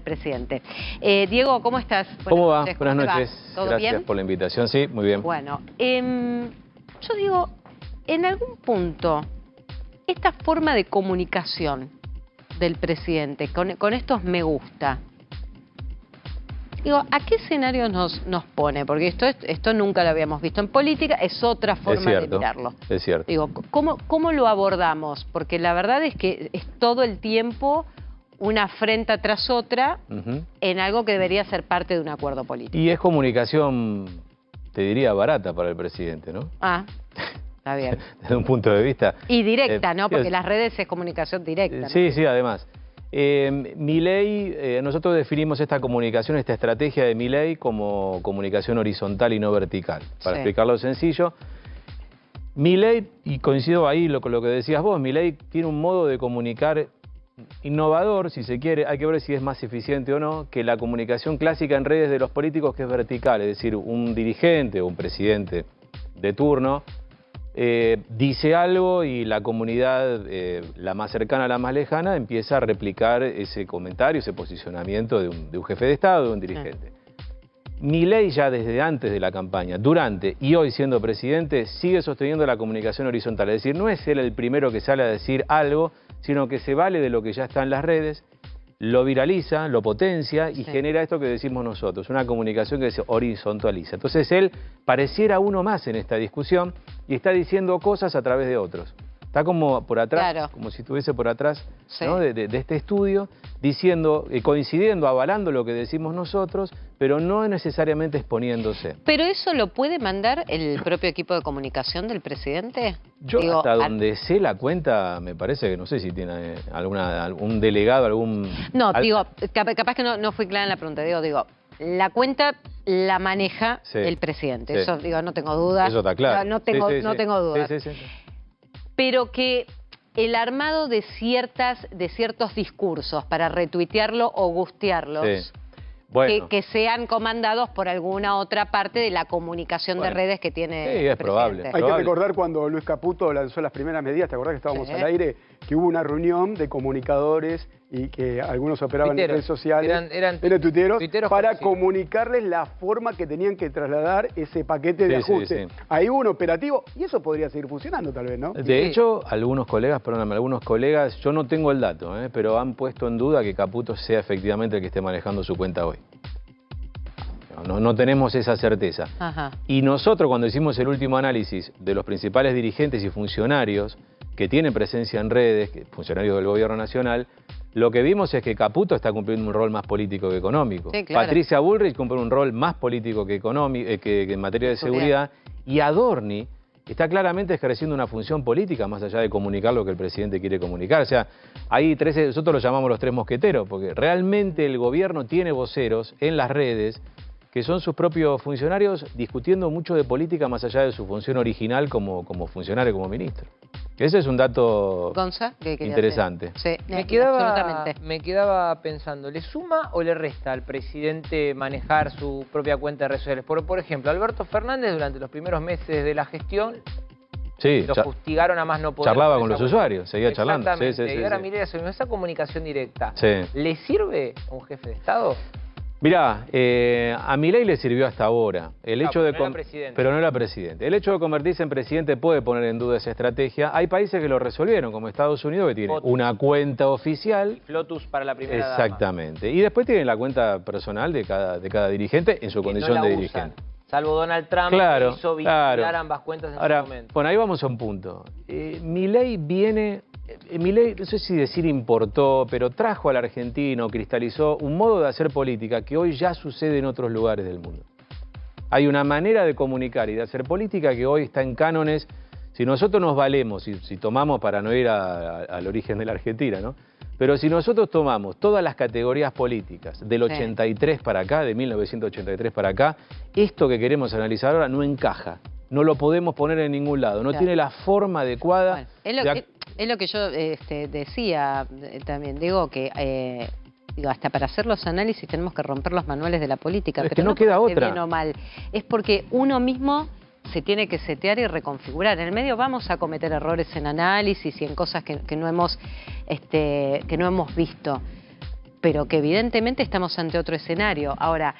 presidente. Diego, ¿cómo estás? ¿Cómo va? Buenas noches. ¿Todo Gracias bien? por la invitación. Sí, muy bien. Bueno, yo digo, en algún punto, esta forma de comunicación del presidente, con estos me gusta, digo, ¿a qué escenario nos pone? Porque esto nunca lo habíamos visto en política, es otra forma de mirarlo. Es cierto. Digo, ¿cómo lo abordamos? Porque la verdad es que es todo el tiempo una afrenta tras otra en algo que debería ser parte de un acuerdo político. Y es comunicación, te diría, barata para el presidente, ¿no? Ah, está bien. Desde un punto de vista... Y directa, ¿no? Porque las redes es comunicación directa, ¿no? Sí, sí, además. Milei, nosotros definimos esta comunicación, esta estrategia de Milei como comunicación horizontal y no vertical. Para explicarlo sencillo, Milei, y coincido ahí con lo que decías vos, Milei tiene un modo de comunicar innovador, si se quiere, hay que ver si es más eficiente o no, que la comunicación clásica en redes de los políticos, que es vertical, es decir, un dirigente o un presidente de turno dice algo y la comunidad, la más cercana a la más lejana, empieza a replicar ese comentario, ese posicionamiento de un jefe de Estado, de un dirigente. Milei ya desde antes de la campaña, durante y hoy siendo presidente, sigue sosteniendo la comunicación horizontal. Es decir, no es él el primero que sale a decir algo, sino que se vale de lo que ya está en las redes, lo viraliza, lo potencia y genera esto que decimos nosotros, una comunicación que se horizontaliza. Entonces él pareciera uno más en esta discusión y está diciendo cosas a través de otros. Está como por atrás, como si estuviese por atrás, ¿no? de este estudio, diciendo, coincidiendo, avalando lo que decimos nosotros, pero no necesariamente exponiéndose. ¿Pero eso lo puede mandar el propio equipo de comunicación del presidente? Yo hasta donde sé la cuenta, me parece que no sé si tiene algún delegado, algún... No, digo, capaz que no fui clara en la pregunta, digo, la cuenta la maneja el presidente, eso digo, no tengo dudas. Eso está claro. No tengo dudas. Pero que el armado de ciertos discursos para retuitearlo o gustearlos, que sean comandados por alguna otra parte de la comunicación de redes que tiene el probable. Hay que recordar cuando Luis Caputo lanzó las primeras medidas, ¿te acordás que estábamos al aire? Que hubo una reunión de comunicadores y que algunos operaban en redes sociales, eran tuiteros para comunicarles la forma que tenían que trasladar ese paquete de ajuste. Ahí hubo un operativo y eso podría seguir funcionando tal vez, ¿no? De hecho, algunos colegas, yo no tengo el dato, pero han puesto en duda que Caputo sea efectivamente el que esté manejando su cuenta hoy. No tenemos esa certeza. Y nosotros, cuando hicimos el último análisis de los principales dirigentes y funcionarios que tienen presencia en redes, funcionarios del gobierno nacional, lo que vimos es que Caputo está cumpliendo un rol más político que económico. Patricia Bullrich cumple un rol más político que económico, que en materia de seguridad. Y Adorni está claramente ejerciendo una función política más allá de comunicar lo que el presidente quiere comunicar. O sea, hay nosotros lo llamamos los tres mosqueteros, porque realmente el gobierno tiene voceros en las redes que son sus propios funcionarios discutiendo mucho de política más allá de su función original como funcionario, como ministro. Ese es un dato interesante. Sí, me quedaba pensando, ¿le suma o le resta al presidente manejar su propia cuenta de redes sociales? Por ejemplo, Alberto Fernández durante los primeros meses de la gestión lo fustigaron a más no poder. Charlaba con los usuarios, seguía charlando. Y ahora Milei asumió esa comunicación directa. ¿Le sirve a un jefe de Estado? Mirá, a Milei le sirvió hasta ahora. Pero no era presidente. El hecho de convertirse en presidente puede poner en duda esa estrategia. Hay países que lo resolvieron, como Estados Unidos, que tiene una cuenta oficial. Flotus para la primera dama. Exactamente. Y después tienen la cuenta personal de cada dirigente en su condición de dirigente. Salvo Donald Trump, que hizo vincular ambas cuentas en su momento. Bueno, ahí vamos a un punto. Milei no sé si decir importó, pero trajo al argentino, cristalizó un modo de hacer política que hoy ya sucede en otros lugares del mundo. Hay una manera de comunicar y de hacer política que hoy está en cánones. Si nosotros nos valemos, si tomamos, para no ir al origen de la Argentina, ¿no? Pero si nosotros tomamos todas las categorías políticas del 83 para acá, de 1983 para acá, esto que queremos analizar ahora no encaja. No lo podemos poner en ningún lado, no tiene la forma adecuada. Es lo que yo decía también, digo que hasta para hacer los análisis tenemos que romper los manuales de la política. Pero es que no queda otra. Bien o mal, es porque uno mismo se tiene que setear y reconfigurar. En el medio vamos a cometer errores en análisis y en cosas que no hemos visto. pero que evidentemente estamos ante otro escenario. Ahora,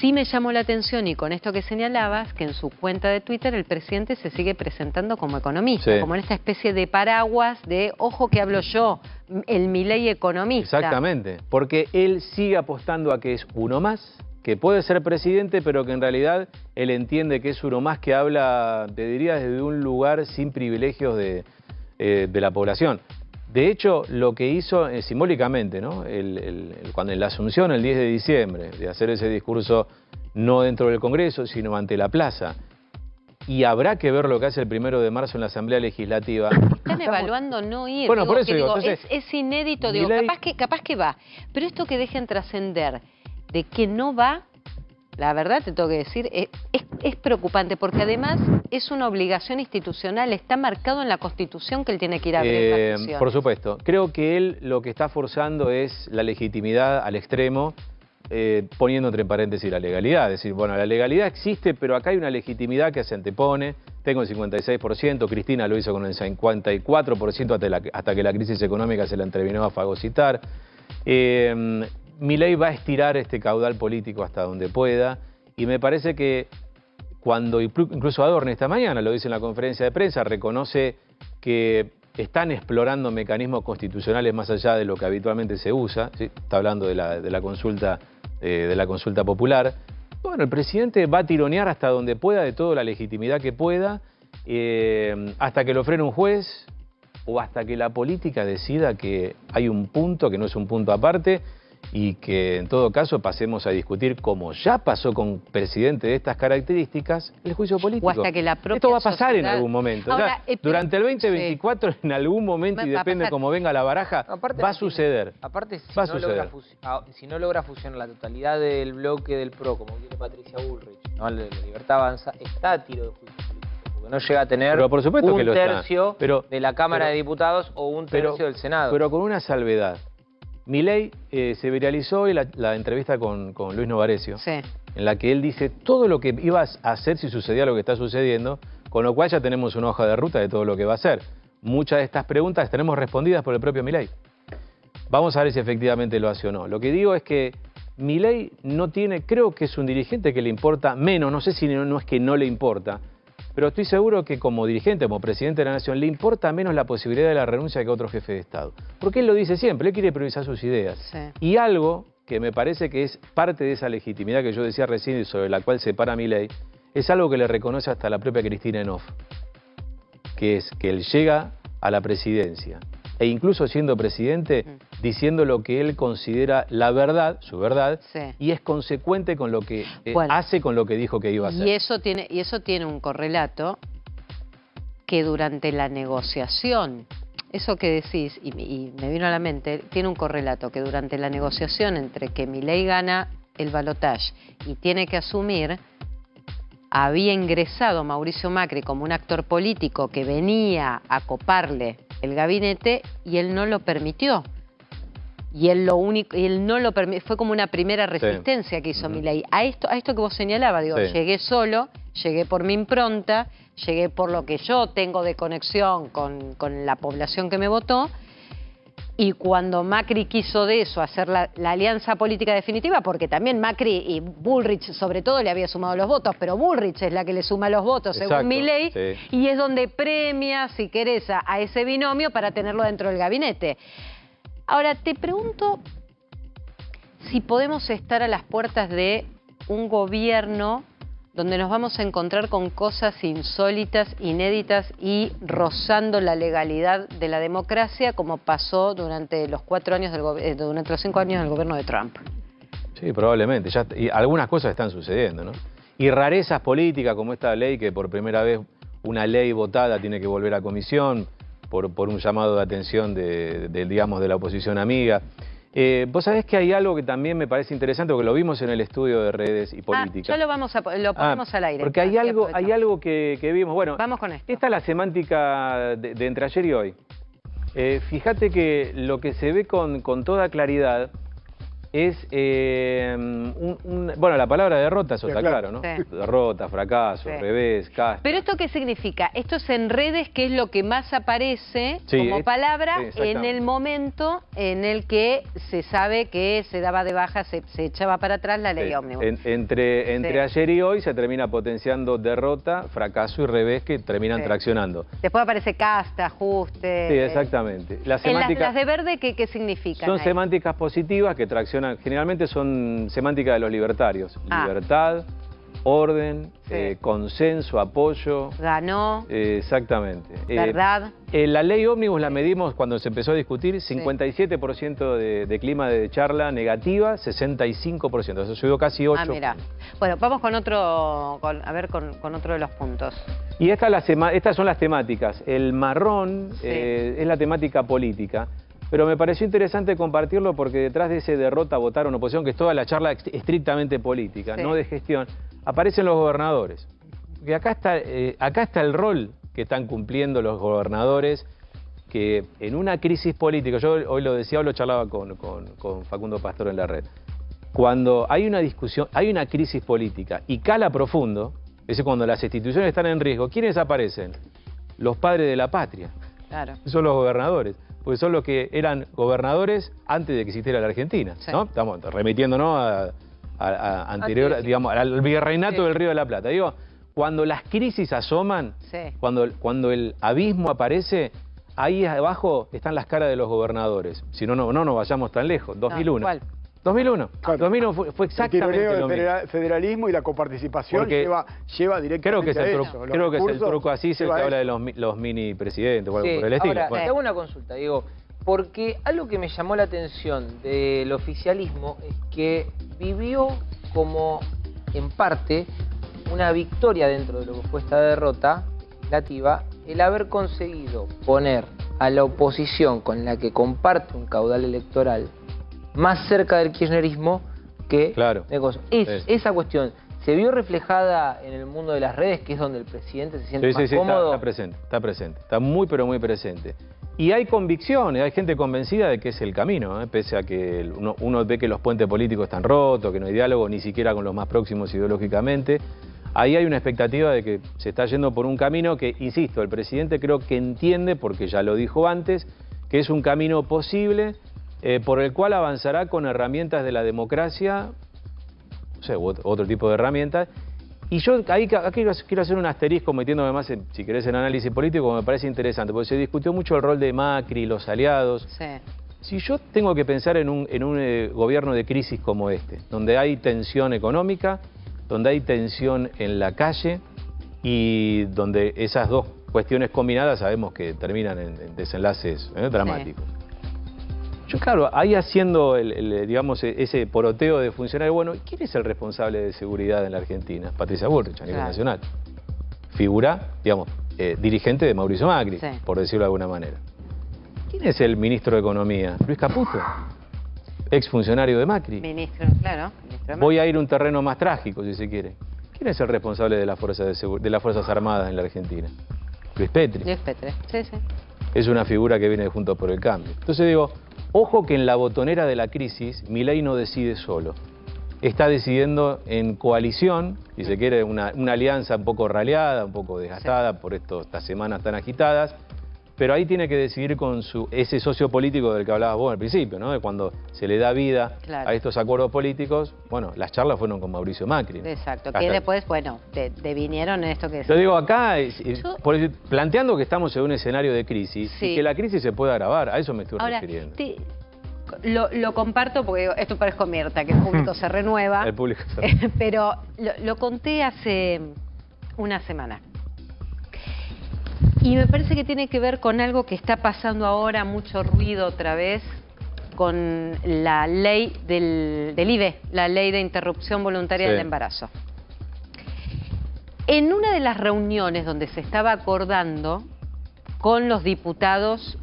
sí me llamó la atención, y con esto que señalabas, que en su cuenta de Twitter el presidente se sigue presentando como economista, sí, como en esta especie de paraguas de, ojo que hablo yo, el Milei economista. Exactamente, porque él sigue apostando a que es uno más, que puede ser presidente, pero que en realidad él entiende que es uno más que habla, te diría, desde un lugar sin privilegios de la población. De hecho, lo que hizo simbólicamente, ¿no? Cuando en la Asunción, el 10 de diciembre, de hacer ese discurso no dentro del Congreso, sino ante la plaza. Y habrá que ver lo que hace el 1 de marzo en la Asamblea Legislativa. Están evaluando no ir. Bueno, por eso digo, entonces, es inédito, digo, capaz que va. Pero esto que dejen trascender de que no va, la verdad te tengo que decir, es preocupante, porque además es una obligación institucional, está marcado en la Constitución que él tiene que ir a abrir las sesiones. Por supuesto. Creo que él lo que está forzando es la legitimidad al extremo, poniendo entre paréntesis la legalidad. Es decir, bueno, la legalidad existe, pero acá hay una legitimidad que se antepone. Tengo el 56%, Cristina lo hizo con el 54% hasta que la crisis económica se la terminó a fagocitar. Milei va a estirar este caudal político hasta donde pueda, y me parece que cuando incluso Adorni esta mañana lo dice en la conferencia de prensa, reconoce que están explorando mecanismos constitucionales más allá de lo que habitualmente se usa, ¿sí? Está hablando de la consulta popular. Bueno, el presidente va a tironear hasta donde pueda de toda la legitimidad que pueda, hasta que lo frene un juez o hasta que la política decida que hay un punto que no es un punto aparte, y que en todo caso pasemos a discutir, como ya pasó con presidente de estas características, el juicio político. O hasta que la propia Esto va a pasar sociedad... en algún momento. Ahora, o sea, durante el 2024, sí, en algún momento, y depende cómo venga la baraja, va a suceder. Aparte, si no logra fusionar la totalidad del bloque del PRO, como quiere Patricia Bullrich, ¿no? La Libertad Avanza, está a tiro de juicio político, porque no llega a tener un tercio de la Cámara de Diputados o un tercio del Senado. Pero con una salvedad. Milei se viralizó hoy la entrevista con Luis Novarecio, sí, en la que él dice todo lo que iba a hacer si sucedía lo que está sucediendo, con lo cual ya tenemos una hoja de ruta de todo lo que va a hacer. Muchas de estas preguntas las tenemos respondidas por el propio Milei. Vamos a ver si efectivamente lo hace o no. Lo que digo es que Milei no tiene, creo que es un dirigente que le importa menos, no sé si no es que no le importa, pero estoy seguro que como dirigente, como presidente de la Nación, le importa menos la posibilidad de la renuncia que otro jefe de Estado. Porque él lo dice siempre, él quiere priorizar sus ideas. Sí. Y algo que me parece que es parte de esa legitimidad que yo decía recién y sobre la cual se para Milei, es algo que le reconoce hasta la propia Cristina Enoff, que es que él llega a la presidencia, e incluso siendo presidente, diciendo lo que él considera la verdad, su verdad, sí, y es consecuente con lo que hace con lo que dijo que iba a hacer. Y eso tiene un correlato que durante la negociación, eso que decís, y me vino a la mente, tiene un correlato que durante la negociación entre que Milei gana el balotaje y tiene que asumir, había ingresado Mauricio Macri como un actor político que venía a coparle el gabinete y él no lo permitió. Y él no lo permitió, fue como una primera resistencia que hizo Milei. A esto que vos señalabas, digo, sí, llegué solo, llegué por mi impronta, llegué por lo que yo tengo de conexión con la población que me votó. Y cuando Macri quiso de eso hacer la alianza política definitiva, porque también Macri y Bullrich sobre todo le había sumado los votos, pero Bullrich es la que le suma los votos, exacto, según Milei, sí, y es donde premia, si querés, a ese binomio para tenerlo dentro del gabinete. Ahora, te pregunto si podemos estar a las puertas de un gobierno donde nos vamos a encontrar con cosas insólitas, inéditas y rozando la legalidad de la democracia, como pasó durante los 5 años del gobierno de Trump. Sí, probablemente. Y algunas cosas están sucediendo, ¿no? Y rarezas políticas como esta ley, que por primera vez una ley votada tiene que volver a comisión por un llamado de atención digamos, de la oposición amiga. Vos sabés que hay algo que también me parece interesante, porque lo vimos en el estudio de redes y política. Ya lo ponemos al aire. Porque hay algo que vimos. Bueno, vamos con esto. Esta es la semántica de entre ayer y hoy. Fíjate que lo que se ve con toda claridad es, bueno, la palabra derrota, eso está claro, ¿no? Sí. Derrota, fracaso, revés, castigo. ¿Pero esto qué significa? Esto es en redes, que es lo que más aparece como palabra en el momento en el que se sabe que se daba de baja, se echaba para atrás la ley ómnibus. Entre ayer y hoy se termina potenciando derrota, fracaso y revés, que terminan traccionando. Después aparece casta, ajuste. Sí, exactamente. Las de verde, ¿qué significan? Son semánticas positivas que traccionan, generalmente son semánticas de los libertarios. Libertad, orden, consenso, apoyo. Ganó. Exactamente. Verdad. La ley ómnibus la medimos cuando se empezó a discutir, 57% de clima de charla negativa, 65%. Eso subió casi 8. Mira. Bueno, vamos con otro, con otro de los puntos. Y estas son las temáticas. El marrón es la temática política. Pero me pareció interesante compartirlo porque detrás de ese derrota, votaron oposición, que es toda la charla estrictamente política, no de gestión, aparecen los gobernadores. Porque acá está el rol que están cumpliendo los gobernadores, que en una crisis política, yo hoy lo decía, hoy lo charlaba con Facundo Pastor en la red, cuando hay una discusión, hay una crisis política y cala profundo, es cuando las instituciones están en riesgo, ¿quiénes aparecen? Los padres de la patria. Claro. Son los gobernadores. Porque son los que eran gobernadores antes de que existiera la Argentina, ¿no? Estamos remitiéndonos anterior, digamos, al virreinato del Río de la Plata. Digo, cuando las crisis asoman, cuando el abismo aparece, ahí abajo están las caras de los gobernadores. Si no nos vayamos tan lejos. 2001. ¿Cuál? 2001. Claro. 2001 fue exactamente lo mismo. El federalismo y la coparticipación lleva directamente a eso. Creo que es el truco, así se habla de los mini presidentes o algo por el estilo. Ahora, te hago una consulta, digo, porque algo que me llamó la atención del oficialismo es que vivió como, en parte, una victoria dentro de lo que fue esta derrota legislativa, el haber conseguido poner a la oposición con la que comparte un caudal electoral más cerca del kirchnerismo que de cosas. Esa cuestión se vio reflejada en el mundo de las redes, que es donde el presidente se siente más cómodo. Está presente, está muy pero muy presente. Y hay convicciones, hay gente convencida de que es el camino, pese a que uno ve que los puentes políticos están rotos, que no hay diálogo ni siquiera con los más próximos ideológicamente. Ahí hay una expectativa de que se está yendo por un camino que, insisto, el presidente creo que entiende, porque ya lo dijo antes, que es un camino posible, por el cual avanzará con herramientas de la democracia, o sea, otro tipo de herramientas. Y yo aquí quiero hacer un asterisco, metiéndome más, si querés, en análisis político, me parece interesante, porque se discutió mucho el rol de Macri, los aliados. Si yo tengo que pensar en un gobierno de crisis como este, donde hay tensión económica, donde hay tensión en la calle y donde esas dos cuestiones combinadas sabemos que terminan en desenlaces dramáticos. Yo, claro, ahí haciendo, digamos, ese poroteo de funcionarios, bueno, ¿quién es el responsable de seguridad en la Argentina? Patricia Bullrich, a nivel nacional. Figura, digamos, dirigente de Mauricio Macri, por decirlo de alguna manera. ¿Quién es el ministro de Economía? Luis Caputo, exfuncionario de Macri. Ministro, claro. Voy a ir a un terreno más trágico, si se quiere. ¿Quién es el responsable de las Fuerzas Armadas en la Argentina? Luis Petri. Luis Petri, sí. Es una figura que viene de Juntos por el Cambio. Entonces digo, ojo que en la botonera de la crisis, Milei no decide solo. Está decidiendo en coalición, si se quiere, una alianza un poco raleada, un poco desgastada por estas semanas tan agitadas, pero ahí tiene que decidir con ese socio político del que hablabas vos al principio, ¿no? De cuando se le da vida a estos acuerdos políticos. Bueno, las charlas fueron con Mauricio Macri, ¿no? Exacto, que después, bueno, devinieron en esto que es. Yo digo, acá, planteando que estamos en un escenario de crisis y que la crisis se puede agravar, a eso me estoy refiriendo. Lo comparto porque esto parezco Mirta, que el público se renueva. El público se renueva. Pero lo conté hace una semana. Y me parece que tiene que ver con algo que está pasando ahora, mucho ruido otra vez, con la ley del IVE, la ley de interrupción voluntaria del embarazo. En una de las reuniones donde se estaba acordando con los diputados,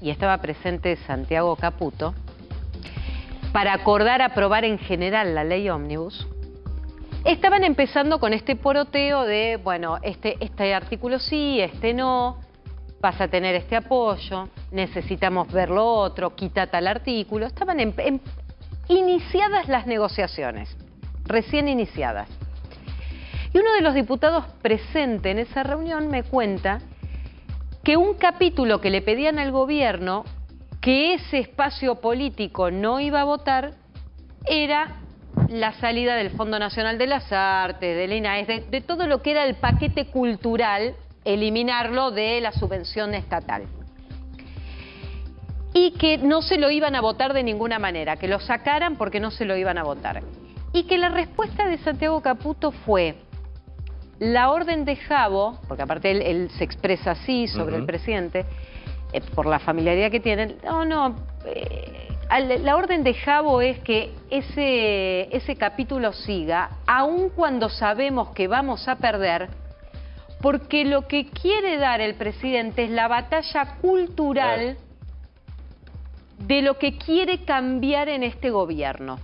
y estaba presente Santiago Caputo, para acordar aprobar en general la ley ómnibus, estaban empezando con este poroteo de, bueno, este artículo sí, este no, vas a tener este apoyo, necesitamos ver lo otro, quita tal artículo. Estaban iniciadas las negociaciones, recién iniciadas. Y uno de los diputados presente en esa reunión me cuenta que un capítulo que le pedían al gobierno, que ese espacio político no iba a votar, era la salida del Fondo Nacional de las Artes, del INAES, de todo lo que era el paquete cultural, eliminarlo de la subvención estatal. Y que no se lo iban a votar de ninguna manera, que lo sacaran porque no se lo iban a votar. Y que la respuesta de Santiago Caputo fue: la orden de Jabo, porque aparte él se expresa así sobre el presidente, por la familiaridad que tienen, la orden de Jabo es que ese capítulo siga, aun cuando sabemos que vamos a perder, porque lo que quiere dar el presidente es la batalla cultural de lo que quiere cambiar en este gobierno.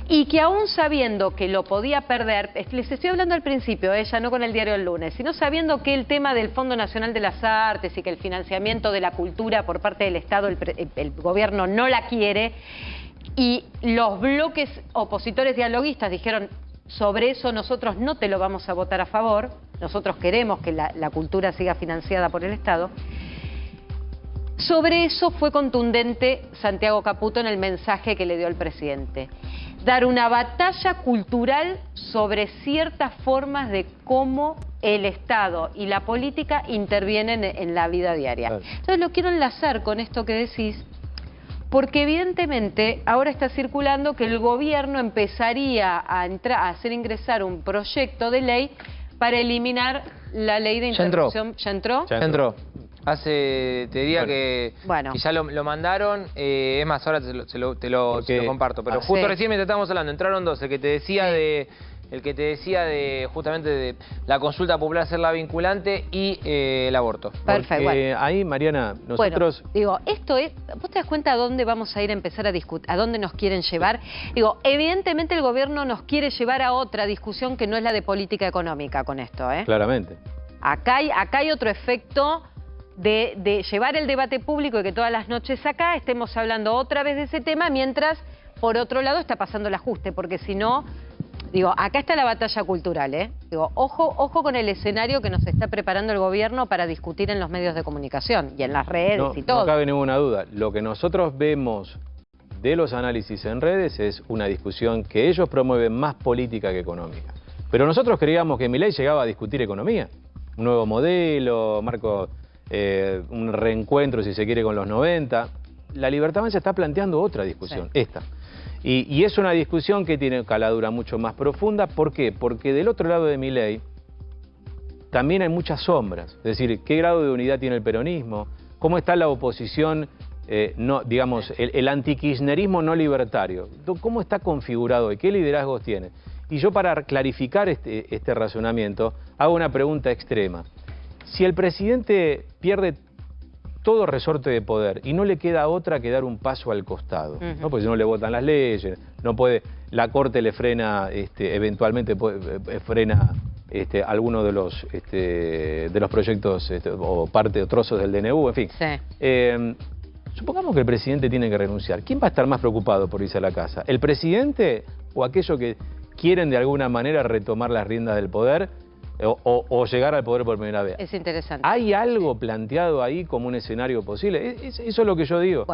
Y que aún sabiendo que lo podía perder, les estoy hablando al principio, ya no con el diario El Lunes, sino sabiendo que el tema del Fondo Nacional de las Artes y que el financiamiento de la cultura por parte del Estado, el gobierno no la quiere, y los bloques opositores dialoguistas dijeron: sobre eso nosotros no te lo vamos a votar a favor, nosotros queremos que la cultura siga financiada por el Estado. Sobre eso fue contundente Santiago Caputo en el mensaje que le dio el presidente: dar una batalla cultural sobre ciertas formas de cómo el Estado y la política intervienen en la vida diaria. Claro. Entonces lo quiero enlazar con esto que decís, porque evidentemente ahora está circulando que el gobierno empezaría a hacer ingresar un proyecto de ley para eliminar la ley de interrupción. ¿Ya entró? Ya entró. Te diría que ya lo mandaron, es más, ahora te lo comparto, pero justo recién mientras estábamos hablando, entraron dos, el que te decía de justamente de la consulta popular ser la vinculante y el aborto. Perfecto. Ahí, Mariana, nosotros... Bueno, digo, esto es, ¿vos te das cuenta a dónde vamos a ir a empezar a discutir, a dónde nos quieren llevar? Digo, evidentemente el gobierno nos quiere llevar a otra discusión que no es la de política económica con esto, ¿eh? Claramente. Acá hay otro efecto de llevar el debate público y que todas las noches acá estemos hablando otra vez de ese tema, mientras por otro lado está pasando el ajuste, porque si no, digo, acá está la batalla cultural, ¿eh? Digo, ojo con el escenario que nos está preparando el gobierno para discutir en los medios de comunicación y en las redes y todo. No cabe ninguna duda. Lo que nosotros vemos de los análisis en redes es una discusión que ellos promueven más política que económica. Pero nosotros creíamos que Milei llegaba a discutir economía, un nuevo modelo, marco... un reencuentro, si se quiere, con los 90. La Libertad Avanza está planteando otra discusión, esta. Y es una discusión que tiene caladura mucho más profunda. ¿Por qué? Porque del otro lado de Milei también hay muchas sombras. Es decir, ¿qué grado de unidad tiene el peronismo? ¿Cómo está la oposición, digamos, el antikirchnerismo no libertario? ¿Cómo está configurado y qué liderazgos tiene? Y yo, para clarificar este razonamiento, hago una pregunta extrema. Si el presidente pierde todo resorte de poder y no le queda otra que dar un paso al costado, ¿no? Porque si no le votan las leyes, no puede, la Corte le frena, eventualmente frena alguno de los proyectos o parte o trozos del DNU, en fin. Supongamos que el presidente tiene que renunciar. ¿Quién va a estar más preocupado por irse a la casa? ¿El presidente o aquellos que quieren de alguna manera retomar las riendas del poder? O llegar al poder por primera vez. Es interesante. ¿Hay algo planteado ahí como un escenario posible? Eso es lo que yo digo. Bueno.